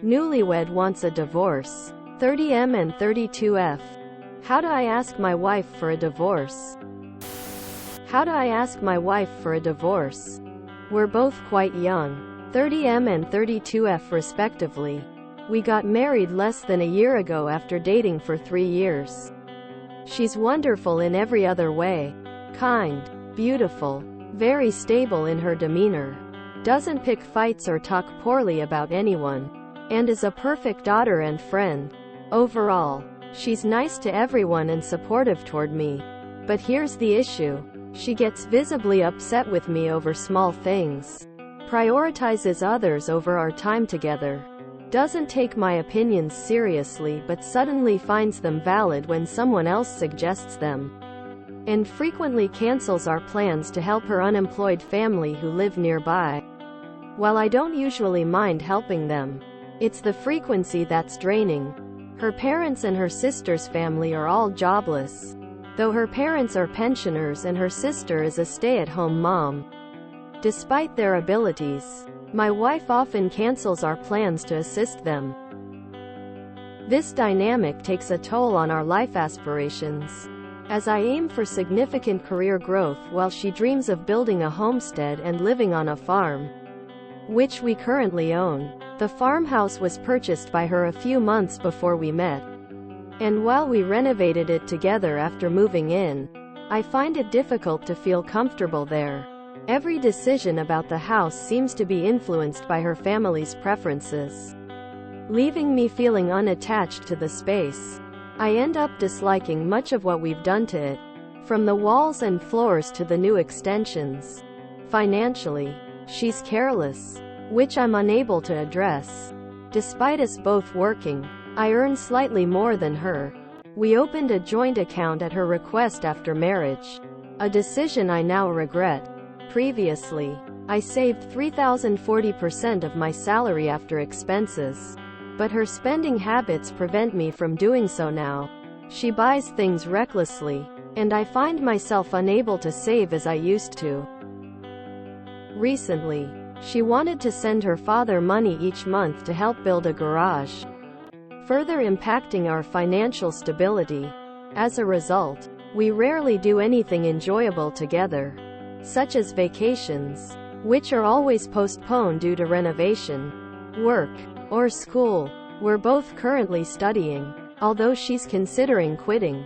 Newlywed wants a divorce. 30M and 32F. How do I ask my wife for a divorce? How do I ask my wife for a divorce? We're both quite young. 30M and 32F respectively. We got married less than a year ago after dating for 3 years. She's wonderful in every other way. Kind, beautiful, very stable in her demeanor. Doesn't pick fights or talk poorly about anyone. And is a perfect daughter and friend. Overall, she's nice to everyone and supportive toward me. But here's the issue. She gets visibly upset with me over small things. Prioritizes others over our time together. Doesn't take my opinions seriously but suddenly finds them valid when someone else suggests them. And frequently cancels our plans to help her unemployed family who live nearby. While I don't usually mind helping them, it's the frequency that's draining. Her parents and her sister's family are all jobless, though her parents are pensioners and her sister is a stay-at-home mom. Despite their abilities, my wife often cancels our plans to assist them. This dynamic takes a toll on our life aspirations, as I aim for significant career growth while she dreams of building a homestead and living on a farm, which we currently own. The farmhouse was purchased by her a few months before we met, and while we renovated it together after moving in, I find it difficult to feel comfortable there. Every decision about the house seems to be influenced by her family's preferences, leaving me feeling unattached to the space. I end up disliking much of what we've done to it, from the walls and floors to the new extensions. Financially, she's careless, which I'm unable to address. Despite us both working, I earn slightly more than her. We opened a joint account at her request after marriage, a decision I now regret. Previously, I saved $3,040% of my salary after expenses, but her spending habits prevent me from doing so now. She buys things recklessly, and I find myself unable to save as I used to. Recently, she wanted to send her father money each month to help build a garage, further impacting our financial stability. As a result, we rarely do anything enjoyable together, such as vacations, which are always postponed due to renovation, work, or school. We're both currently studying, although she's considering quitting.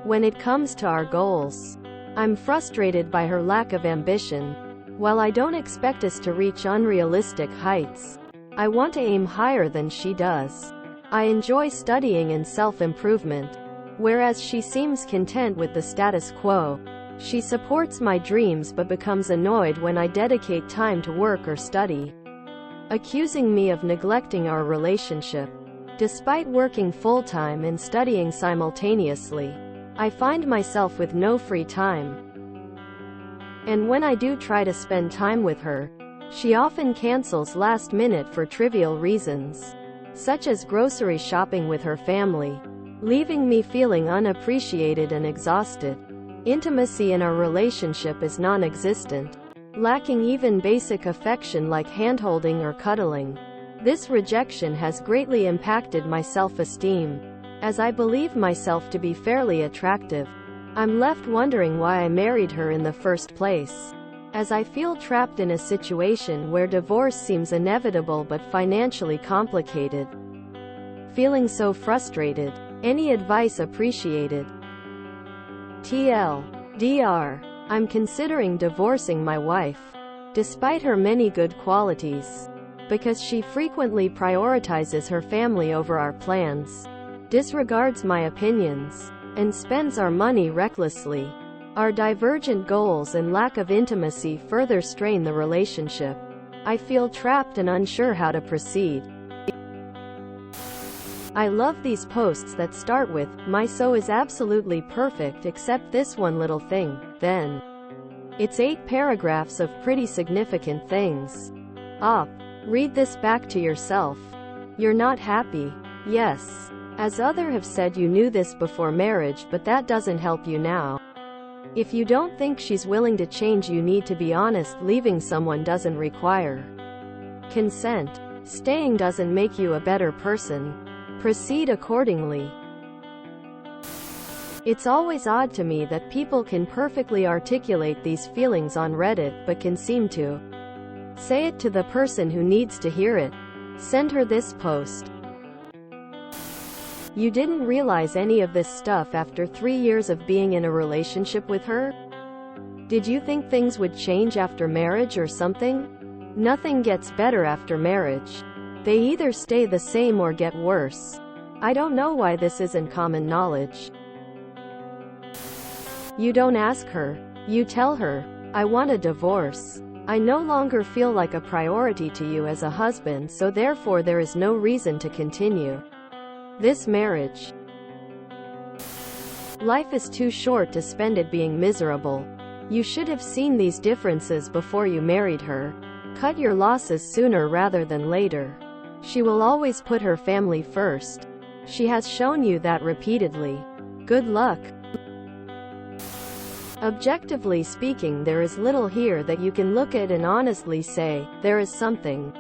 When it comes to our goals, I'm frustrated by her lack of ambition. While I don't expect us to reach unrealistic heights, I want to aim higher than she does. I enjoy studying and self-improvement, whereas she seems content with the status quo. She supports my dreams but becomes annoyed when I dedicate time to work or study, accusing me of neglecting our relationship. Despite working full-time and studying simultaneously, I find myself with no free time. And when I do try to spend time with her, she often cancels last minute for trivial reasons, such as grocery shopping with her family, leaving me feeling unappreciated and exhausted. Intimacy in our relationship is non-existent, lacking even basic affection like handholding or cuddling. This rejection has greatly impacted my self-esteem, as I believe myself to be fairly attractive. I'm left wondering why I married her in the first place, as I feel trapped in a situation where divorce seems inevitable but financially complicated. Feeling so frustrated. Any advice appreciated. TLDR. I'm considering divorcing my wife, despite her many good qualities, because she frequently prioritizes her family over our plans, disregards my opinions, and spends our money recklessly. Our divergent goals and lack of intimacy further strain the relationship. I feel trapped and unsure how to proceed. I love these posts that start with, "My so is absolutely perfect except this one little thing," then it's 8 paragraphs of pretty significant things. Read this back to yourself. You're not happy. Yes. As others have said, you knew this before marriage, but that doesn't help you now. If you don't think she's willing to change, you need to be honest. Leaving someone doesn't require consent. Staying doesn't make you a better person. Proceed accordingly. It's always odd to me that people can perfectly articulate these feelings on Reddit but can seem to say it to the person who needs to hear it. Send her this post. You didn't realize any of this stuff after 3 years of being in a relationship with her? Did you think things would change after marriage or something? Nothing gets better after marriage. They either stay the same or get worse. I don't know why this isn't common knowledge. You don't ask her. You tell her, I want a divorce. I no longer feel like a priority to you as a husband, so therefore there is no reason to continue this marriage. Life is too short to spend it being miserable. You should have seen these differences before you married her. Cut your losses sooner rather than later. She will always put her family first. She has shown you that repeatedly. Good luck. Objectively speaking, there is little here that you can look at and honestly say, there is something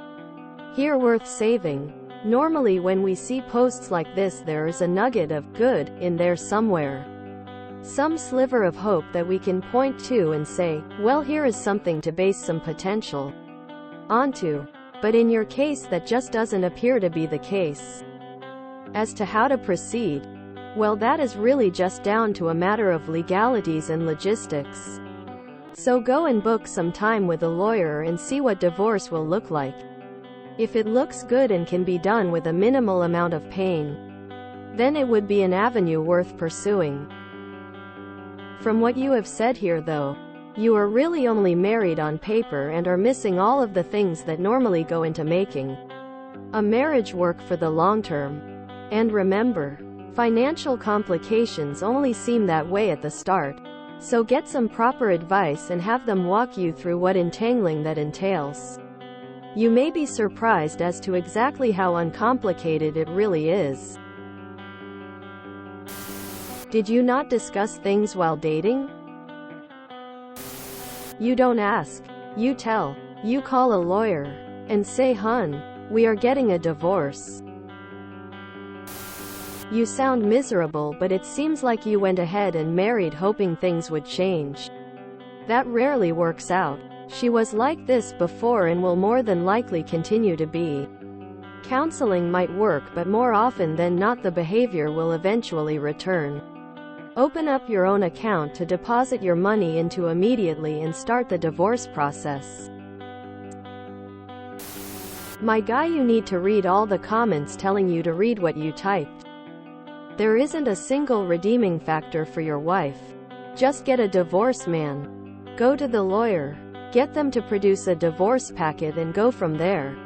here worth saving. Normally when we see posts like this, there is a nugget of good in there somewhere. Some sliver of hope that we can point to and say, well, here is something to base some potential onto. But in your case, that just doesn't appear to be the case. As to how to proceed, well, that is really just down to a matter of legalities and logistics. So go and book some time with a lawyer and see what divorce will look like. If it looks good and can be done with a minimal amount of pain, then it would be an avenue worth pursuing. From what you have said here though, you are really only married on paper and are missing all of the things that normally go into making a marriage work for the long term. And remember, financial complications only seem that way at the start. So get some proper advice and have them walk you through what entangling that entails. You may be surprised as to exactly how uncomplicated it really is. Did you not discuss things while dating? You don't ask. You tell. You call a lawyer and say, hun, we are getting a divorce. You sound miserable, but it seems like you went ahead and married hoping things would change. That rarely works out. She was like this before and will more than likely continue to be. Counseling might work, but more often than not the behavior will eventually return. Open up your own account to deposit your money into immediately and start the divorce process. My guy, you need to read all the comments telling you to read what you typed. There isn't a single redeeming factor for your wife. Just get a divorce, man. Go to the lawyer. Get them to produce a divorce packet and go from there.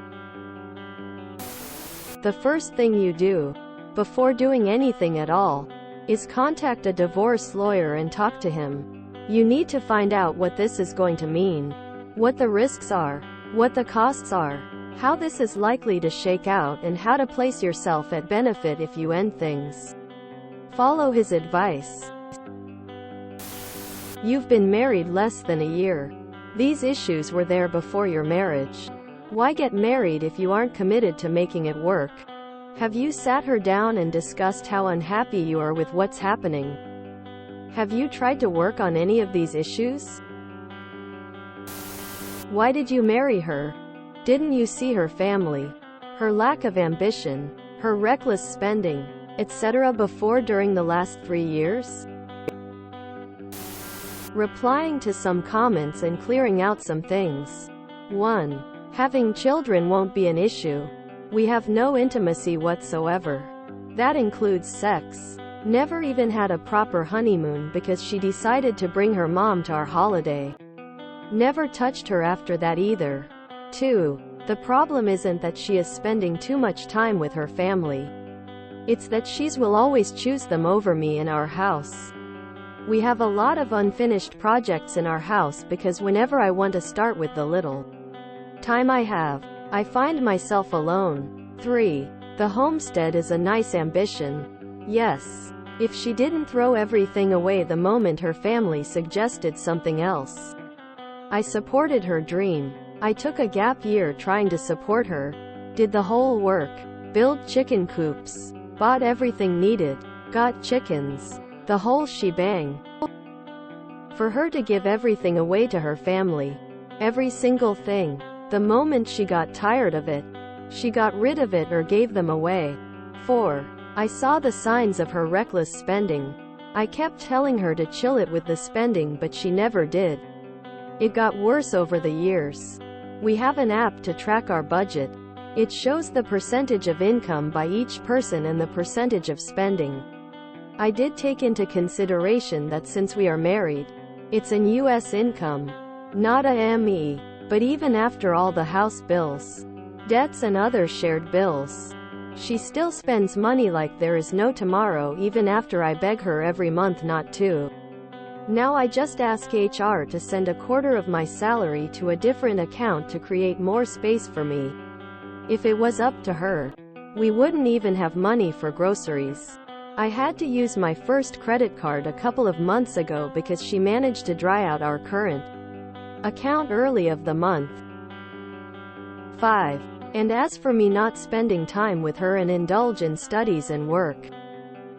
The first thing you do, before doing anything at all, is contact a divorce lawyer and talk to him. You need to find out what this is going to mean, what the risks are, what the costs are, how this is likely to shake out, and how to place yourself at benefit if you end things. Follow his advice. You've been married less than a year. These issues were there before your marriage. Why get married if you aren't committed to making it work? Have you sat her down and discussed how unhappy you are with what's happening? Have you tried to work on any of these issues? Why did you marry her? Didn't you see her family, her lack of ambition, her reckless spending, etc. before during the last 3 years? Replying to some comments and clearing out some things. 1. Having children won't be an issue. We have no intimacy whatsoever. That includes sex. Never even had a proper honeymoon because she decided to bring her mom to our holiday. Never touched her after that either. 2. The problem isn't that she is spending too much time with her family. It's that she will always choose them over me in our house. We have a lot of unfinished projects in our house because whenever I want to start with the little time I have, I find myself alone. 3. The homestead is a nice ambition. Yes. If she didn't throw everything away the moment her family suggested something else. I supported her dream. I took a gap year trying to support her. Did the whole work. Built chicken coops. Bought everything needed. Got chickens. The whole shebang. For her to give everything away to her family. Every single thing. The moment she got tired of it, she got rid of it or gave them away. 4. I saw the signs of her reckless spending. I kept telling her to chill it with the spending, but she never did. It got worse over the years. We have an app to track our budget. It shows the percentage of income by each person and the percentage of spending. I did take into consideration that since we are married, it's an US income, not a ME. But even after all the house bills, debts and other shared bills, she still spends money like there is no tomorrow, even after I beg her every month not to. Now I just ask HR to send a quarter of my salary to a different account to create more space for me. If it was up to her, we wouldn't even have money for groceries. I had to use my first credit card a couple of months ago because she managed to dry out our current account early of the month. 5. And as for me not spending time with her and indulge in studies and work,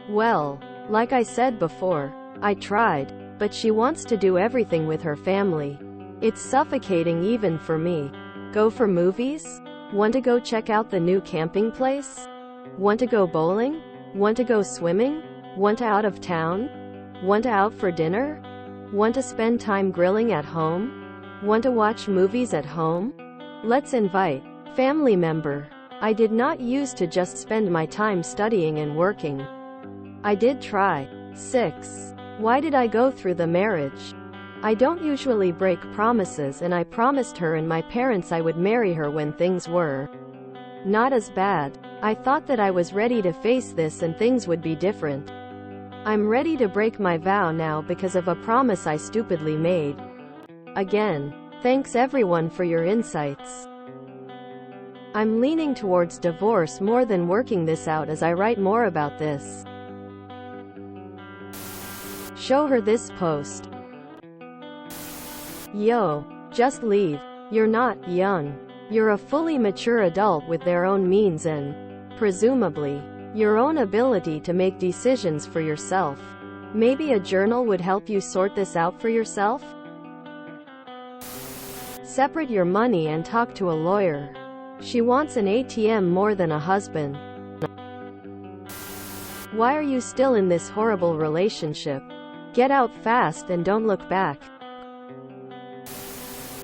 well, like I said before, I tried, but she wants to do everything with her family. It's suffocating even for me. Go for movies? Want to go check out the new camping place? Want to go bowling? Want to go swimming? Want to out of town? Want to out for dinner? Want to spend time grilling at home? Want to watch movies at home? Let's invite family member. I did not used to just spend my time studying and working. I did try. 6. Why did I go through the marriage? I don't usually break promises, and I promised her and my parents I would marry her when things were not as bad. I thought that I was ready to face this and things would be different. I'm ready to break my vow now because of a promise I stupidly made. Again, thanks everyone for your insights. I'm leaning towards divorce more than working this out as I write more about this. Show her this post. Yo, just leave. You're not young. You're a fully mature adult with their own means and, presumably, your own ability to make decisions for yourself. Maybe a journal would help you sort this out for yourself? Separate your money and talk to a lawyer. She wants an ATM more than a husband. Why are you still in this horrible relationship? Get out fast and don't look back.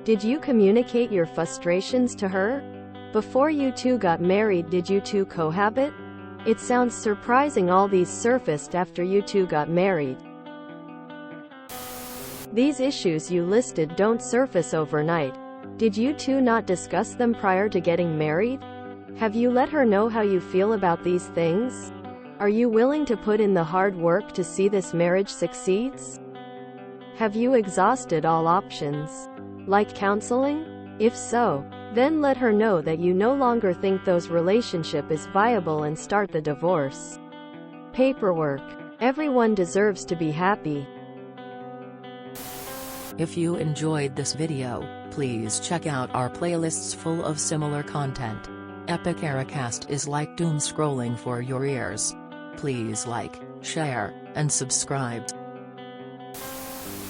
Did you communicate your frustrations to her? Before you two got married, did you two cohabit? It sounds surprising all these surfaced after you two got married. These issues you listed don't surface overnight. Did you two not discuss them prior to getting married? Have you let her know how you feel about these things? Are you willing to put in the hard work to see this marriage succeeds? Have you exhausted all options, like counseling? If so, then let her know that you no longer think those relationship is viable and start the divorce paperwork. Everyone deserves to be happy. If you enjoyed this video, please check out our playlists full of similar content. Epic Ericast is like doom scrolling for your ears. Please like, share, and subscribe.